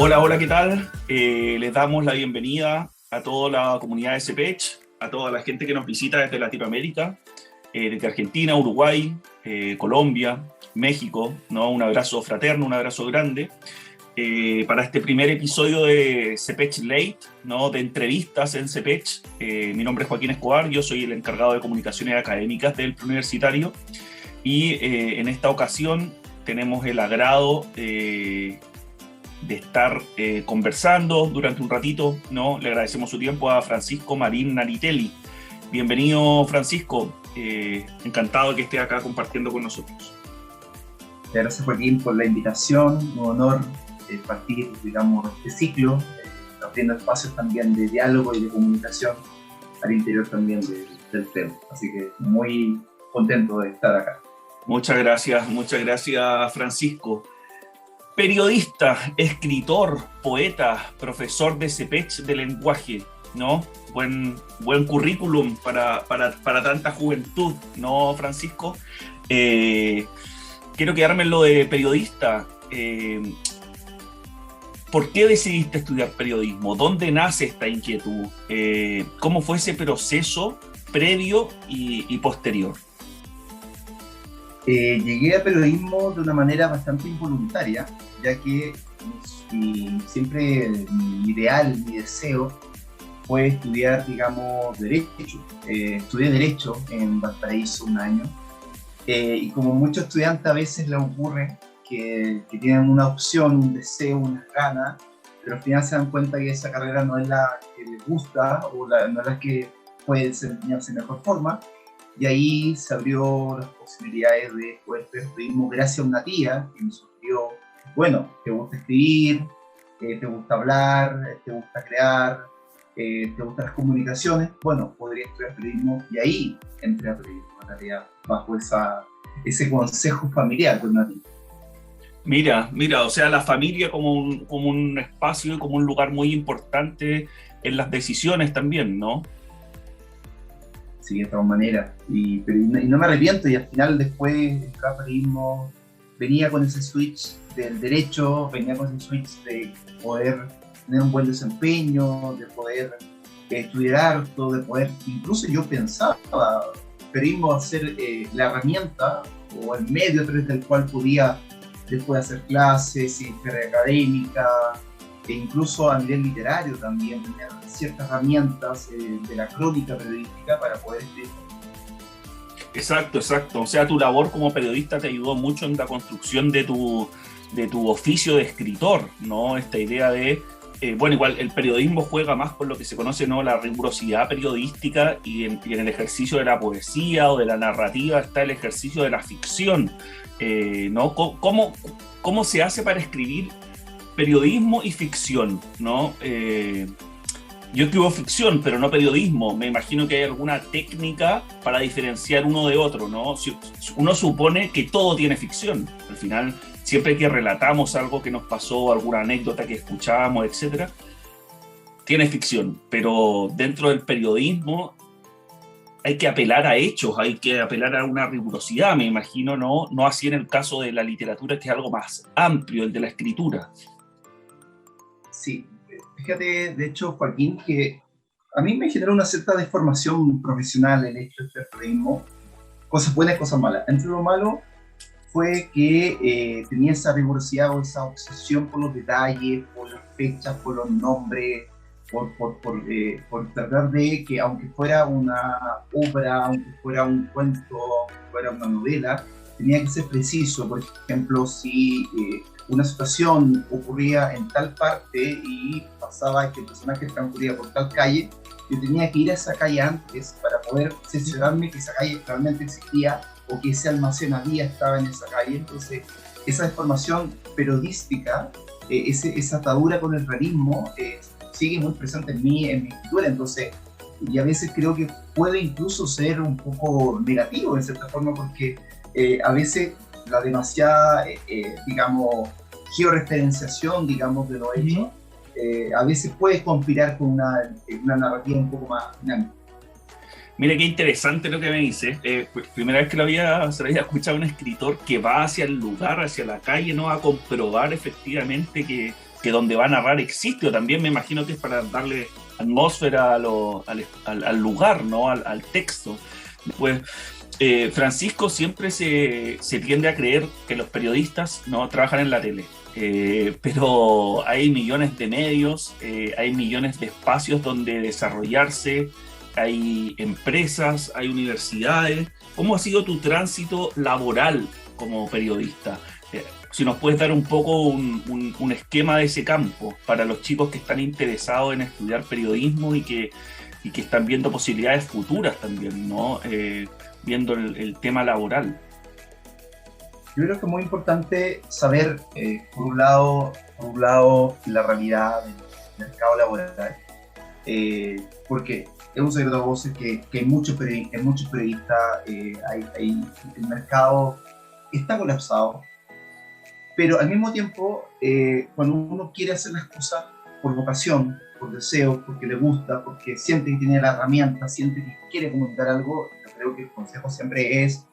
Hola, hola, ¿qué tal? Les damos la bienvenida a toda la comunidad de CPECH, a toda la gente que nos visita desde Latinoamérica, desde Argentina, Uruguay, Colombia, México, ¿no? Un abrazo fraterno, un abrazo grande. Para este primer episodio de CPECH Late, ¿no? De entrevistas en CPECH. Mi nombre es Joaquín Escobar, yo soy el encargado de comunicaciones académicas del Preuniversitario y en esta ocasión tenemos el agrado de estar conversando durante un ratito, ¿no? Le agradecemos su tiempo a Francisco Marín Naritelli. Bienvenido, Francisco. Encantado de que esté acá compartiendo con nosotros. Gracias, Joaquín, por la invitación. Un honor partir, digamos, este ciclo, abriendo espacios también de diálogo y de comunicación al interior también del tema. Así que muy contento de estar acá. Muchas gracias, Francisco. Periodista, escritor, poeta, profesor de CPECH de lenguaje, ¿no? Buen currículum para tanta juventud, ¿no, Francisco? Quiero quedarme en lo de periodista. ¿Por qué decidiste estudiar periodismo? ¿Dónde nace esta inquietud? ¿Cómo fue ese proceso previo y posterior? Llegué al periodismo de una manera bastante involuntaria, ya que siempre mi ideal, mi deseo fue estudiar, digamos, Derecho. Estudié Derecho en Valparaíso un año, y como muchos estudiantes a veces les ocurre que tienen una opción, un deseo, unas ganas, pero al final se dan cuenta que esa carrera no es la que les gusta o no es la que puede desempeñarse de mejor forma. Y ahí se abrió las posibilidades de poder estudiar periodismo gracias a una tía que me sugirió, bueno, te gusta escribir, te gusta hablar, te gusta crear, te gustan las comunicaciones, bueno, podría estudiar periodismo, y ahí entré a periodismo, en realidad, bajo ese consejo familiar de una tía. Mira, o sea, la familia como un espacio y como un lugar muy importante en las decisiones también, ¿no? Sí, de todas maneras, y no me arrepiento, y al final después el periodismo venía con ese switch del derecho, venía con ese switch de poder tener un buen desempeño, de poder estudiar harto, de poder, incluso yo pensaba periodismo a ser la herramienta o el medio a través del cual podía después hacer clases y carrera académica, e incluso a nivel literario también, tener ciertas herramientas de la crónica periodística para poder escribir. Exacto. O sea, tu labor como periodista te ayudó mucho en la construcción de tu oficio de escritor, ¿no? Esta idea de, bueno, igual el periodismo juega más con lo que se conoce, ¿no? La rigurosidad periodística, y en el ejercicio de la poesía o de la narrativa está el ejercicio de la ficción, ¿no? ¿Cómo se hace para escribir periodismo y ficción, ¿no? Yo escribo ficción, pero no periodismo. Me imagino que hay alguna técnica para diferenciar uno de otro, ¿no? Uno supone que todo tiene ficción. Al final, siempre que relatamos algo que nos pasó, alguna anécdota que escuchamos, etcétera, tiene ficción. Pero dentro del periodismo hay que apelar a hechos, hay que apelar a una rigurosidad, me imagino, no así en el caso de la literatura, que es algo más amplio, el de la escritura. Sí, fíjate, de hecho, Joaquín, que a mí me generó una cierta deformación profesional el hecho de estudiar periodismo, cosas buenas y cosas malas. Entre lo malo fue que tenía esa rigurosidad o esa obsesión por los detalles, por las fechas, por los nombres, por tratar de que, aunque fuera una obra, aunque fuera un cuento, aunque fuera una novela, tenía que ser preciso. Por ejemplo, si una situación ocurría en tal parte y pasaba que el personaje transcurría por tal calle, yo tenía que ir a esa calle antes para poder cerciorarme que esa calle realmente existía o que ese almacén estaba en esa calle. Entonces, esa deformación periodística, esa atadura con el realismo, sigue muy presente en mi escritura. Entonces, y a veces creo que puede incluso ser un poco negativo en cierta forma, porque a veces la demasiada, digamos, georreferenciación, digamos, de los hechos, a veces puede conspirar con una narrativa un poco más dinámica. Mira qué interesante lo que me dices. Primera vez que se lo había escuchado un escritor que va hacia el lugar, hacia la calle, ¿no? A comprobar efectivamente que que donde va a narrar existe, o también me imagino que es para darle atmósfera al lugar, ¿no? Al texto. Después, Francisco siempre se tiende a creer que los periodistas no trabajan en la tele. Pero hay millones de medios, hay millones de espacios donde desarrollarse, hay empresas, hay universidades. ¿Cómo ha sido tu tránsito laboral como periodista? Si nos puedes dar un poco un esquema de ese campo para los chicos que están interesados en estudiar periodismo y que están viendo posibilidades futuras también, ¿no? Viendo el tema laboral. Yo creo que es muy importante saber, por un lado, la realidad del mercado laboral, porque es un secreto a voces que en muchos periodistas el mercado está colapsado, pero al mismo tiempo, cuando uno quiere hacer las cosas por vocación, por deseo, porque le gusta, porque siente que tiene la herramienta, siente que quiere comunicar algo, yo creo que el consejo siempre es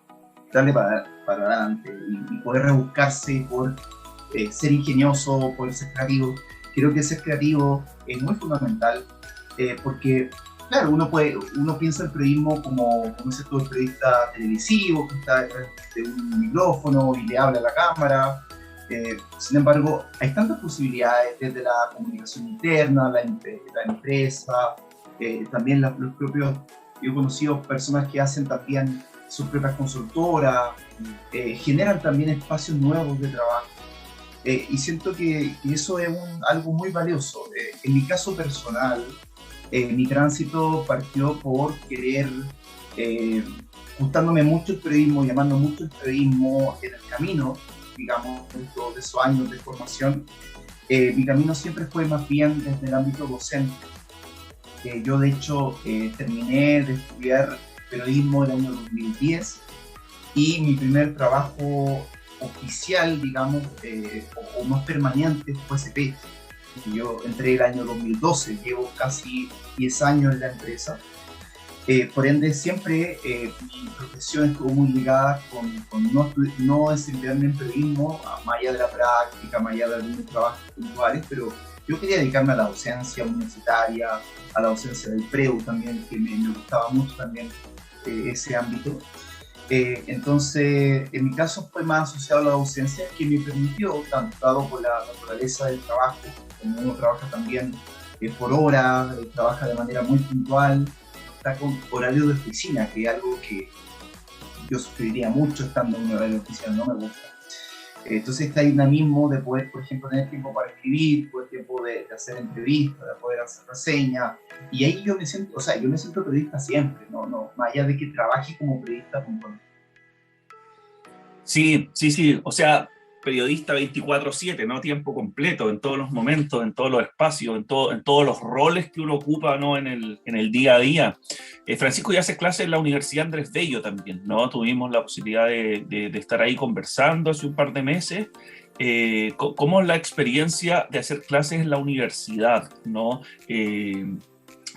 darle para adelante y poder rebuscarse, poder ser ingenioso, poder ser creativo. Creo que ser creativo es muy fundamental porque, claro, uno piensa el periodismo como ese todo el periodista televisivo que está detrás de un micrófono y le habla a la cámara. Sin embargo, hay tantas posibilidades desde la comunicación interna, la empresa, también los propios, yo he conocido personas que hacen también sus propias consultoras, generan también espacios nuevos de trabajo. Y siento que eso es algo muy valioso. En mi caso personal, mi tránsito partió por querer, gustándome mucho el periodismo, llamando mucho el periodismo en el camino, digamos, dentro de esos años de formación. Mi camino siempre fue más bien desde el ámbito docente. Yo, de hecho, terminé de estudiar periodismo en el año 2010 y mi primer trabajo oficial, digamos, o más permanente fue CP. Yo entré el año 2012, llevo casi 10 años en la empresa. Por ende, siempre mi profesión estuvo muy ligada con no desempeñarme en periodismo, más allá de la práctica, más allá de algunos trabajos puntuales, pero yo quería dedicarme a la docencia universitaria, a la docencia del PREU también, que me gustaba mucho también ese ámbito. Entonces, en mi caso fue más asociado a la docencia, que me permitió, tanto dado por la naturaleza del trabajo, como uno trabaja también por hora, trabaja de manera muy puntual, está con horario de oficina, que es algo que yo sufriría mucho estando en un horario de oficina, no me gusta. Entonces está dinamismo de poder, por ejemplo, tener tiempo para escribir, poder tiempo de hacer entrevistas, de poder hacer reseñas, y ahí yo me siento periodista siempre, no, más allá de que trabaje como periodista puntual. Sí, o sea, periodista 24/7, ¿no? Tiempo completo, en todos los momentos, en todos los espacios, en todos los roles que uno ocupa, ¿no? En el día a día. Francisco ya hace clases en la Universidad Andrés Bello también, ¿no? Tuvimos la posibilidad de estar ahí conversando hace un par de meses. ¿Cómo es la experiencia de hacer clases en la universidad, ¿no?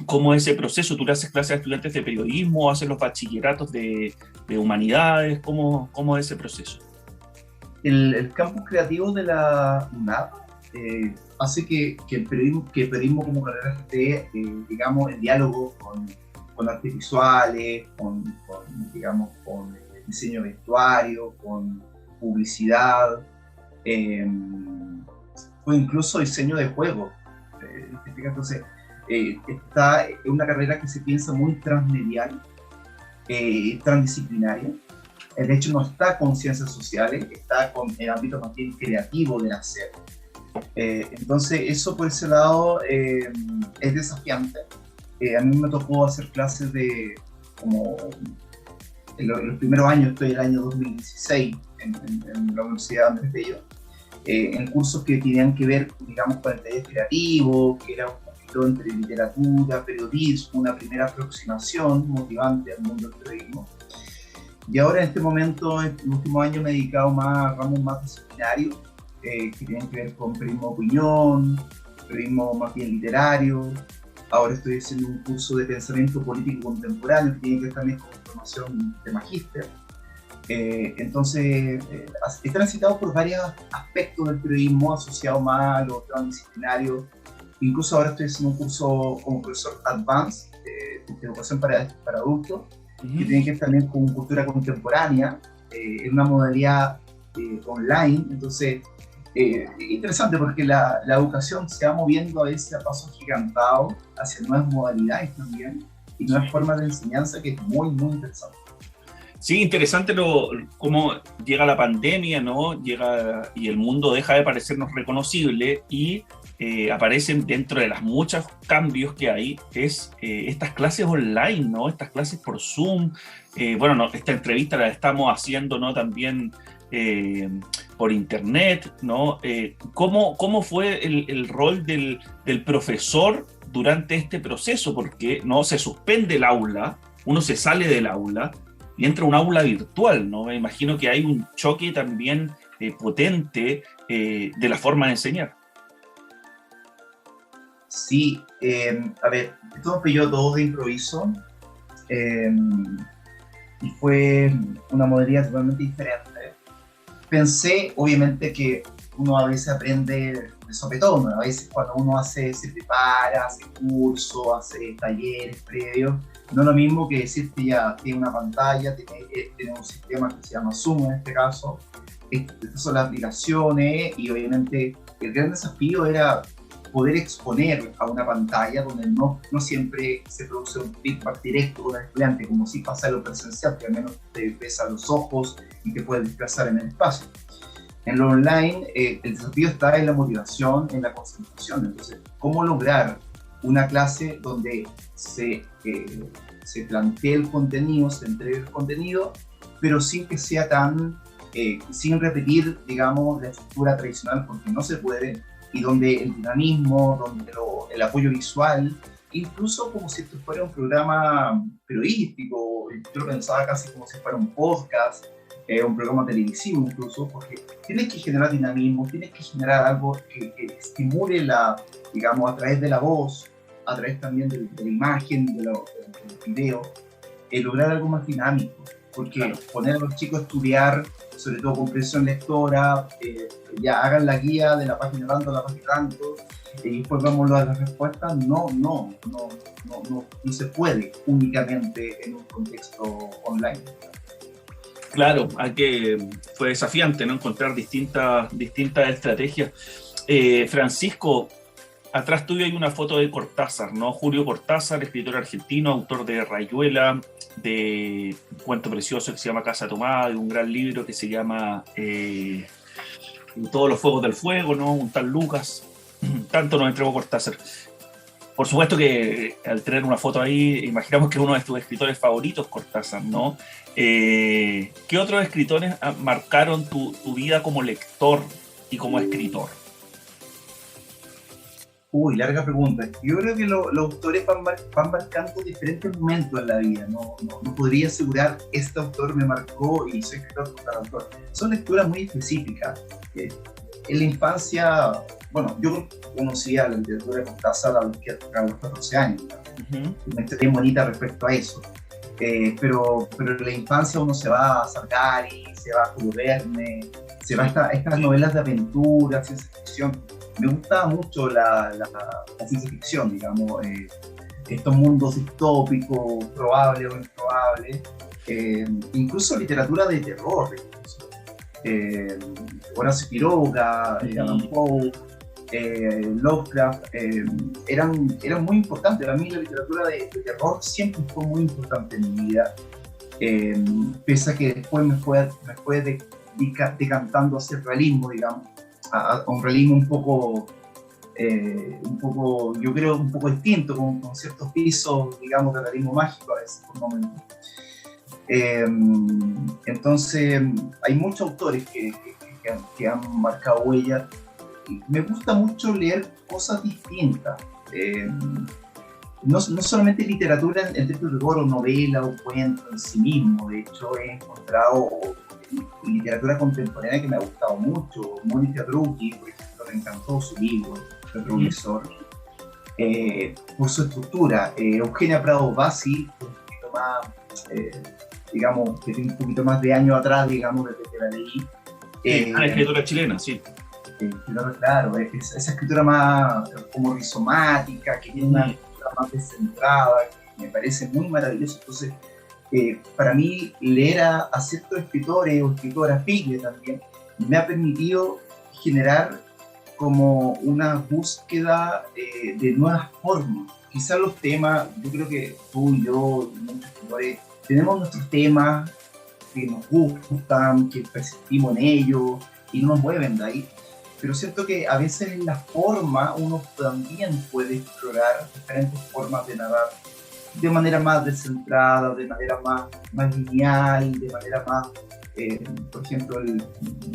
¿Cómo es ese proceso? ¿Tú le haces clases a estudiantes de periodismo, haces los bachilleratos de humanidades? ¿Cómo es ese proceso? El campus creativo de la UNAP hace que el periodismo como carrera esté, digamos, en diálogo con artes visuales, con diseño de vestuario, con publicidad, o incluso diseño de juegos. Entonces, es una carrera que se piensa muy transmedial, transdisciplinaria. De hecho, no está con ciencias sociales, está con el ámbito más bien creativo del hacer. Entonces, eso por ese lado es desafiante. A mí me tocó hacer clases en los primeros años, estoy en el año 2016 en la Universidad Andrés Bello, en cursos que tenían que ver, digamos, con el taller creativo, que era un poquito entre literatura, periodismo, una primera aproximación motivante al mundo del periodismo. Y ahora en este momento, en el último año, me he dedicado más a ramos más disciplinarios, que tienen que ver con periodismo de opinión, periodismo más bien literario. Ahora estoy haciendo un curso de pensamiento político contemporáneo, que tiene que ver también con formación de magíster. Entonces, he transitado por varios aspectos del periodismo asociado más a lo transdisciplinario. Incluso ahora estoy haciendo un curso como profesor advanced de educación para adultos, que tiene que ver también con cultura contemporánea, en una modalidad online. Entonces, interesante porque la educación se va moviendo a veces a pasos gigantados hacia nuevas modalidades también y nuevas formas de enseñanza, que es muy, muy interesante. Sí, interesante cómo llega la pandemia, ¿no? Llega y el mundo deja de parecernos reconocible y aparecen dentro de los muchos cambios que hay, estas clases online, ¿no? Estas clases por Zoom. Bueno, no, esta entrevista la estamos haciendo, ¿no? También por internet, ¿no? ¿Cómo fue el rol del profesor durante este proceso? Porque no se suspende el aula, uno se sale del aula y entra a un aula virtual, ¿no? Me imagino que hay un choque también potente de la forma de enseñar. Sí, a ver, esto nos pilló todo de improviso y fue una modalidad totalmente diferente. Pensé, obviamente, que uno a veces aprende de sopetón, ¿no? A veces cuando uno se prepara, hace cursos, hace talleres previos, no es lo mismo que decir que ya tiene una pantalla, tiene un sistema que se llama Zoom en este caso. Estas son las aplicaciones y obviamente el gran desafío era poder exponer a una pantalla donde no siempre se produce un feedback directo con el estudiante, como si pasa en lo presencial, que al menos te ves a los ojos y te puedes desplazar en el espacio. En lo online, el desafío está en la motivación, en la concentración. Entonces, ¿cómo lograr una clase donde se plantee el contenido, se entregue el contenido, pero sin que sea sin repetir, digamos, la estructura tradicional, porque no se puede, y donde el dinamismo, donde el apoyo visual, incluso como si esto fuera un programa periodístico, yo lo pensaba casi como si fuera un podcast, un programa televisivo incluso, porque tienes que generar dinamismo, tienes que generar algo que estimule digamos, a través de la voz, a través también de la imagen, del video, lograr algo más dinámico, porque claro, poner a los chicos a estudiar, sobre todo comprensión lectora, ya hagan la guía de la página tanto a la página tanto, y después vamos a las respuestas, no se puede únicamente en un contexto online. Claro, fue desafiante, ¿no? Encontrar distintas estrategias. Francisco, atrás tuyo hay una foto de Cortázar, ¿no? Julio Cortázar, escritor argentino, autor de Rayuela, de un cuento precioso que se llama Casa Tomada, de un gran libro que se llama Todos los fuegos del fuego, ¿no? Un tal Lucas. Tanto nos entregó Cortázar. Por supuesto que al tener una foto ahí, imaginamos que uno de tus escritores favoritos, Cortázar, ¿no? ¿Qué otros escritores marcaron tu vida como lector y como escritor? Uy, larga pregunta. Yo creo que los autores van marcando diferentes momentos en la vida. No podría asegurar, este autor me marcó y soy escritor por tal autor. Son lecturas muy específicas. En la infancia, bueno, yo conocía la literatura de Cortázar a los 14 años. Una historia bien bonita respecto a eso. Pero en la infancia uno se va a Salgari, se va a Julio Verne, se va a estas novelas de aventura, ciencia ficción. Me gustaba mucho la ciencia ficción, digamos, estos mundos distópicos, probables o improbables, incluso literatura de terror, Horacio Quiroga, Allan Poe, Lovecraft, eran muy importantes. Para mí la literatura de terror siempre fue muy importante en mi vida, pese a que después me fue decantando hacia el realismo, digamos, a un realismo un poco, yo creo, un poco distinto, con ciertos pisos, digamos, de realismo mágico a veces, por momentos. Entonces, hay muchos autores que han marcado huella. Me gusta mucho leer cosas distintas. No solamente literatura en texto de rigor o novela o cuento en sí mismo. De hecho, he encontrado literatura contemporánea que me ha gustado mucho. Mónica Drucchi, por ejemplo, me encantó su libro, Retrovisor, por su estructura. Eugenia Prado Bassi, un poquito más, digamos, que tiene un poquito más de años atrás, digamos, desde que la leí. La escritura chilena, sí. Claro, esa escritura más como rizomática, que tiene una escritura más descentrada, que me parece muy maravilloso. Entonces, para mí, leer a ciertos escritores o escritoras, Pigle también, me ha permitido generar como una búsqueda de nuevas formas. Quizás los temas, yo creo que tú y yo y muchos escritores tenemos nuestros temas que nos gustan, que persistimos en ellos y no nos mueven de ahí. Pero siento que a veces en la forma uno también puede explorar diferentes formas de narrar de manera más descentrada, de manera más lineal, de manera más... por ejemplo,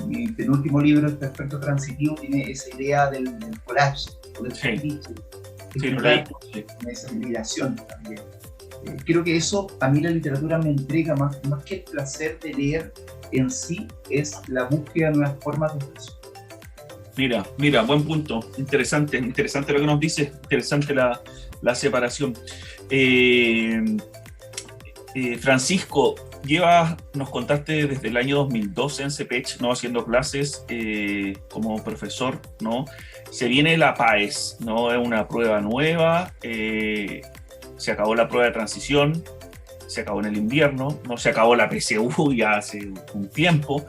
mi penúltimo libro, El Perfecto Transitivo, tiene esa idea del collage, o del esa migración también. Creo que eso, a mí la literatura me entrega más que el placer de leer en sí, es la búsqueda de nuevas formas de expresión. Mira, buen punto. Interesante lo que nos dices, interesante la separación. Francisco, nos contaste desde el año 2012 en CEPECH, ¿no? Haciendo clases como profesor, ¿no? Se viene la PAES, ¿no? Es una prueba nueva, se acabó la prueba de transición, se acabó en el invierno, no se acabó la PSU ya hace un tiempo.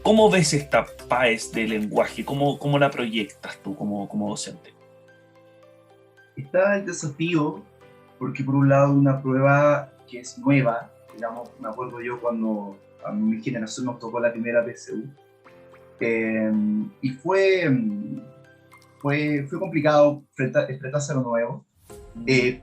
¿Cómo ves esta PAES de lenguaje? ¿Cómo la proyectas tú como docente? Está el desafío, porque por un lado una prueba que es nueva, digamos, me acuerdo yo cuando a mi generación nos tocó la primera PSU, y fue complicado enfrentarse a lo nuevo,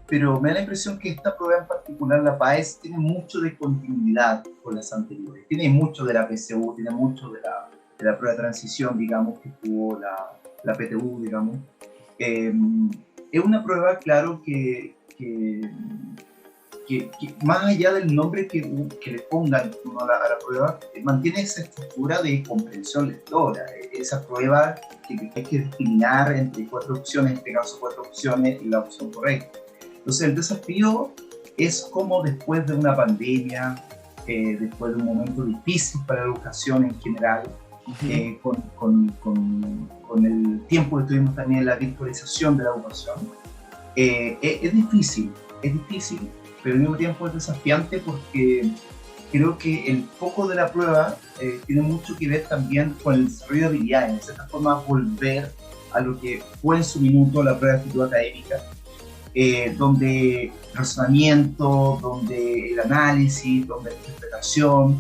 pero me da la impresión que esta prueba en particular, la PAES, tiene mucho de continuidad con las anteriores, tiene mucho de la PSU, tiene mucho de la prueba de transición, digamos, que tuvo la PTU, digamos. Es una prueba, claro, que más allá del nombre que le pongan a la prueba, mantiene esa estructura de comprensión lectora, esa prueba que hay que discriminar entre 4 opciones, en este caso 4 opciones y la opción correcta. Entonces el desafío es como después de una pandemia, después de un momento difícil para la educación en general, con el tiempo que tuvimos también en la virtualización de la educación, es difícil, pero al mismo tiempo es desafiante porque creo que el foco de la prueba tiene mucho que ver también con el desarrollo de habilidades, de cierta forma volver a lo que fue en su minuto la prueba de actitud académica, donde razonamiento, donde el análisis, donde la interpretación,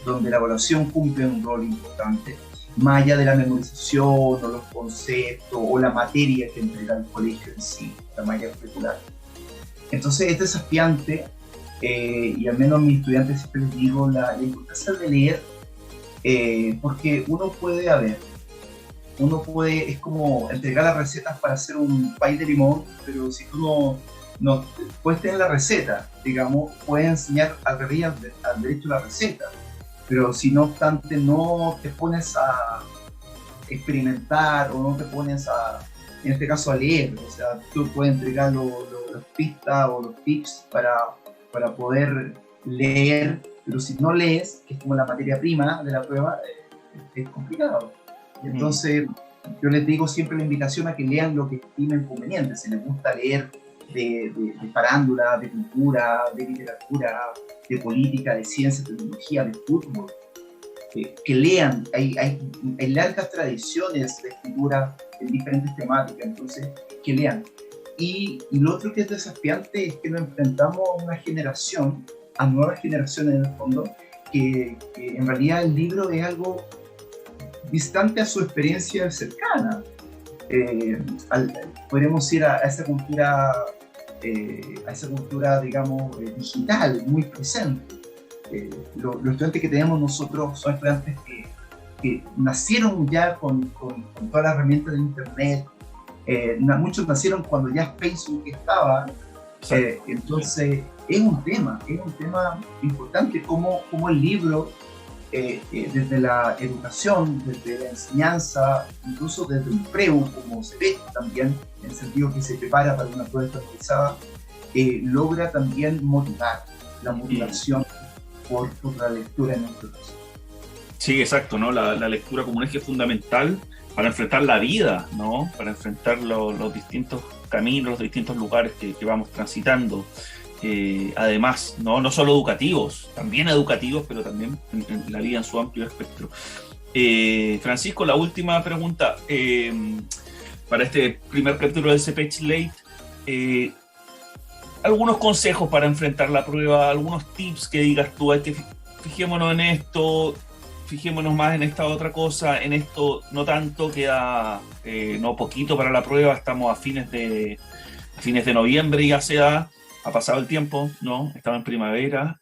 donde la evaluación cumple un rol importante, más allá de la memorización o los conceptos o la materia que entrega el colegio en sí, la materia curricular. Entonces es desafiante, y al menos a mis estudiantes siempre les digo la importancia de leer, porque uno puede, es como entregar las recetas para hacer un pay de limón, pero si tú no puedes tener la receta, digamos, puedes enseñar al revés al derecho la receta, pero si no obstante no te pones a experimentar o no te pones en este caso a leer, o sea, tú puedes entregar las pistas o los tips para poder leer, pero si no lees, que es como la materia prima de la prueba, es complicado. Y entonces yo les digo siempre la invitación a que lean lo que estimen conveniente. Si les gusta leer de farándula, de cultura, de literatura, de política, de ciencia, de tecnología, de fútbol, que lean. Hay largas tradiciones de escritura en diferentes temáticas, entonces que lean. Y lo otro que es desafiante es que nos enfrentamos a una generación, a nuevas generaciones en el fondo, que en realidad el libro es algo distante a su experiencia cercana. Podríamos ir a esa cultura, digamos, digital, muy presente. Los estudiantes que tenemos nosotros son estudiantes que nacieron ya con todas las herramientas de internet. Muchos nacieron cuando ya Facebook estaba, entonces es un tema importante como el libro, desde la educación, desde la enseñanza, incluso desde un preu, como se ve también, en el sentido que se prepara para una prueba estandarizada, logra también motivar. la motivación por la lectura en nuestro caso. Sí, exacto, ¿no? La lectura como un eje fundamental para enfrentar la vida, ¿no? Para enfrentar los distintos caminos, los distintos lugares que vamos transitando. Además, no solo educativos, también educativos, pero también en la vida en su amplio espectro. Francisco, la última pregunta para este primer capítulo del CPH Late. Algunos consejos para enfrentar la prueba, algunos tips que digas tú, hay que fijémonos en esto, fijémonos más en esta otra cosa, en esto no tanto, queda no poquito para la prueba, estamos a fines de noviembre, ya ha pasado el tiempo, ¿no? Estamos en primavera,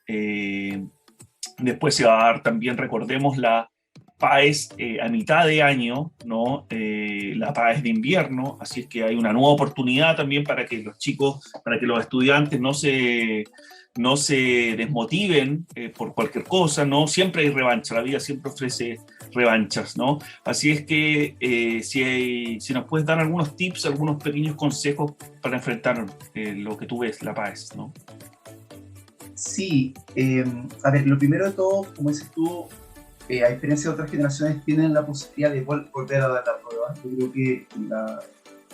después se va a dar también, recordemos, la PAES a mitad de año, ¿no? La PAES de invierno, así es que hay una nueva oportunidad también para que los chicos, para que los estudiantes no se desmotiven por cualquier cosa, ¿no? Siempre hay revancha, la vida siempre ofrece revanchas, ¿no? Así es que si nos puedes dar algunos tips, algunos pequeños consejos para enfrentar lo que tú ves, la PAES, ¿no? Sí, a ver, lo primero de todo, como dices tú, a diferencia de otras generaciones, tienen la posibilidad de volver a dar la prueba. Yo creo que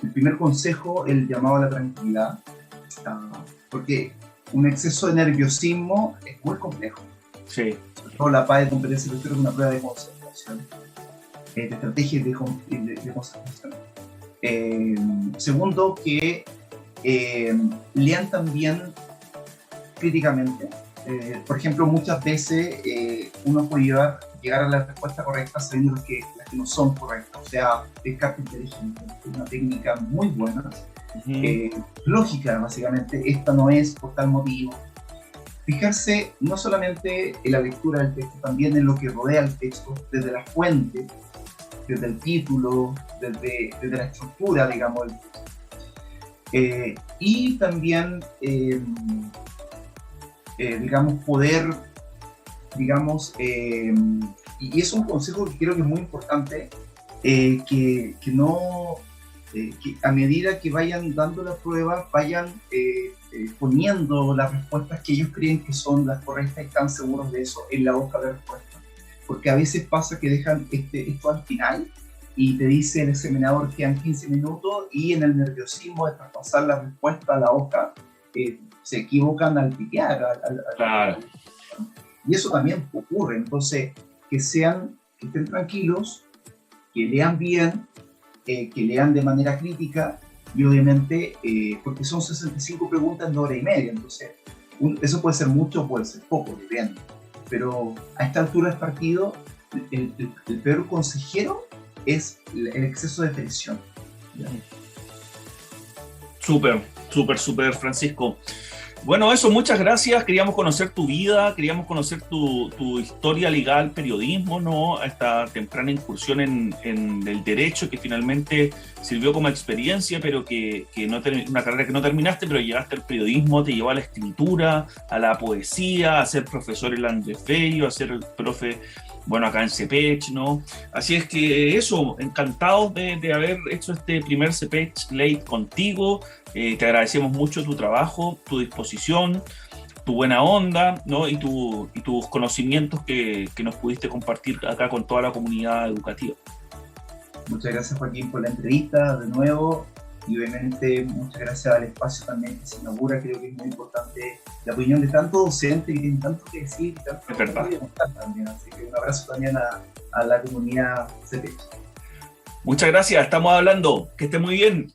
el primer consejo, el llamado a la tranquilidad, porque un exceso de nerviosismo es muy complejo. Sí. Sobre todo la PAE de competencia lectora es una prueba de concentración, de estrategias de concentración. Segundo, que lean también críticamente. Por ejemplo, muchas veces uno puede llegar a la respuesta correcta sabiendo las que no son correctas. O sea, descarte inteligente es una técnica muy buena, lógica básicamente. Esta no es por tal motivo. Fijarse no solamente en la lectura del texto, también en lo que rodea el texto, desde la fuente, desde el título, desde la estructura, digamos, del texto. Y también poder, y es un consejo que creo que es muy importante, que a medida que vayan dando la prueba, vayan poniendo las respuestas que ellos creen que son las correctas y están seguros de eso en la hoja de respuesta. Porque a veces pasa que dejan esto al final y te dice el examinador que quedan 15 minutos y en el nerviosismo de traspasar la respuesta a la hoja, se equivocan al piquear. Claro. Y eso también ocurre. Entonces, que estén tranquilos, que lean bien, que lean de manera crítica y obviamente, porque son 65 preguntas en 1 hora y media, entonces eso puede ser mucho o puede ser poco, depende. Pero a esta altura del partido, el peor consejero es el exceso de presión. Súper, Francisco. Bueno, eso, muchas gracias. Queríamos conocer tu vida, queríamos conocer tu historia legal, periodismo, ¿no? Esta temprana incursión en el derecho que finalmente sirvió como experiencia, pero que una carrera que no terminaste, pero llegaste al periodismo, te llevó a la escritura, a la poesía, a ser profesor en la Andrés Bello, a ser el profe, bueno, acá en CPH, ¿no? Así es que eso, encantados de haber hecho este primer CPH Late contigo. Te agradecemos mucho tu trabajo, tu disposición, tu buena onda, ¿no? y tus conocimientos que nos pudiste compartir acá con toda la comunidad educativa. Muchas gracias, Joaquín, por la entrevista de nuevo y obviamente muchas gracias al espacio también que se inaugura. Creo que es muy importante la opinión de tantos docentes que tienen tanto que decir y tanto que contar también. Así que un abrazo también a la comunidad CPH. Muchas gracias, estamos hablando. Que esté muy bien.